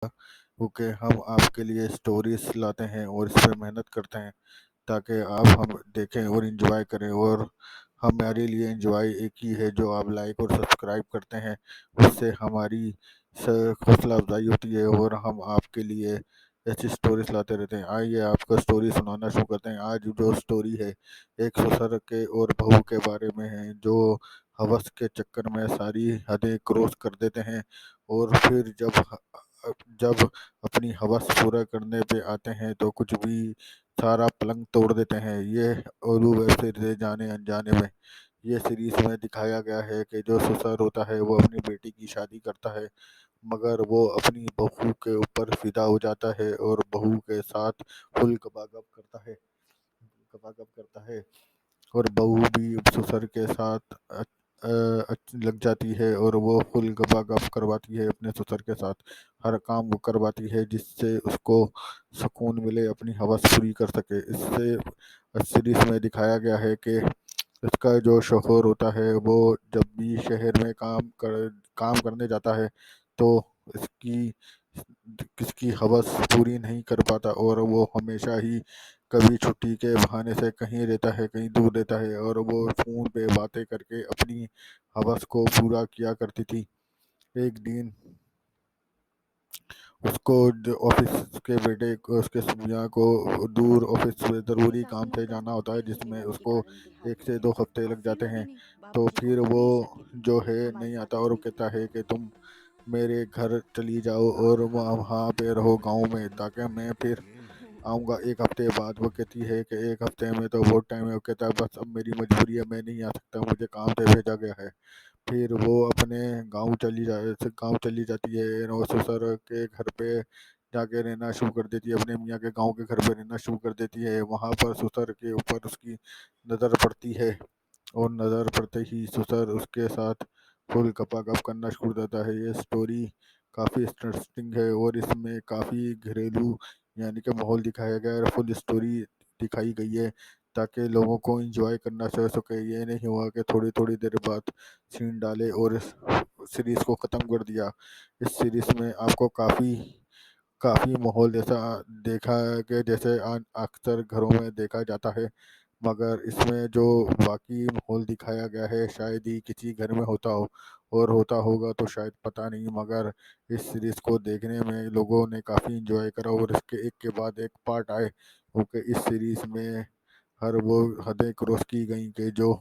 क्योंकि हम आपके लिए स्टोरीज लाते हैं और इस पे मेहनत करते हैं ताकि आप हम देखें और इंजॉय करें। और हमारे लिए इंजॉय एक ही है, जो आप लाइक और सब्सक्राइब करते हैं उससे हमारी हौसला अफजाई होती है और हम आपके लिए ऐसी स्टोरीज लाते रहते हैं। आइए आपको स्टोरी सुनाना शुरू करते हैं। आज जो स्टोरी है एक ससुर के और बहू के बारे में है, जो हवस के चक्कर में सारी हदें क्रॉस कर देते हैं और फिर जब अपनी हवस पूरा करने पे आते हैं तो कुछ भी सारा पलंग तोड़ देते हैं। ये उर्दू वेब सीरीज है जाने अनजाने में। ये सीरीज में दिखाया गया है कि जो ससुर होता है वो अपनी बेटी की शादी करता है, मगर वो अपनी बहू के ऊपर फिदा हो जाता है और बहू के साथ फुल गपागप करता है। और बहू भी ससुर के साथ लग जाती है और वो फुल गपागप करवाती है अपने ससुर के साथ। हर काम वो करवाती है जिससे उसको सुकून मिले, अपनी हवस पूरी कर सके। इससे सीरीज में दिखाया गया है कि इसका जो शोहर होता है वो जब भी शहर में काम करने जाता है तो इसकी किसकी हवस पूरी नहीं कर पाता और वो हमेशा ही कभी छुट्टी के बहाने से कहीं रहता है, कहीं दूर रहता है और वो फ़ोन पे बातें करके अपनी हवस को पूरा किया करती थी। एक दिन उसको जो ऑफिस के बेटे को उसके भैया को दूर ऑफिस में ज़रूरी ऐसा काम आपने से मतलब जाना होता है अपने जिसमें बहू के उसको कारण एक दिखाती से थी? दो हफ्ते और लग फिर जाते वो हैं। अपने तो बाबूजी को फिर वो भेज जाती थी जो कि है हमारे नहीं साथ आता और वो रहने के कहता लिए। है कि तुम मेरे घर चली जाओ और वहाँ पे रहो गांव में, ताकि मैं फिर आऊँगा एक हफ्ते बाद। वो कहती है कि एक हफ्ते में तो बहुत टाइम है। वो कहता है बस अब मेरी मजबूरी है, मैं नहीं आ सकता, मुझे काम से भेजा गया है। फिर वो अपने गाँव चली जाती है और वो ससुर के घर पे जाके रहना शुरू कर देती है, अपने मियाँ के गाँव के घर पे रहना शुरू कर देती है। वहाँ पर ससुर के ऊपर उसकी नज़र पड़ती है और नज़र पड़ते ही ससुर उसके साथ फुल गपागप करना शुरू कर देता है। ये स्टोरी काफ़ी इंटरेस्टिंग है और इसमें काफ़ी घरेलू यानी कि माहौल दिखाया गया है, फुल स्टोरी दिखाई गई है ताकि लोगों को एंजॉय करना चाह सके। ये नहीं हुआ कि थोड़ी थोड़ी देर बाद सीन डाले और इस सीरीज़ को ख़त्म कर दिया। इस सीरीज़ में आपको काफ़ी काफ़ी माहौल जैसा देखा है कि जैसे अक्सर घरों में देखा जाता है, मगर इसमें जो बाकी माहौल दिखाया गया है शायद ही किसी घर में होता हो, और होता होगा तो शायद पता नहीं। मगर इस सीरीज़ को देखने में लोगों ने काफ़ी इंजॉय करा और इसके एक के बाद एक पार्ट आए, क्योंकि इस सीरीज़ में हर वो हदें क्रॉस की गई कि जो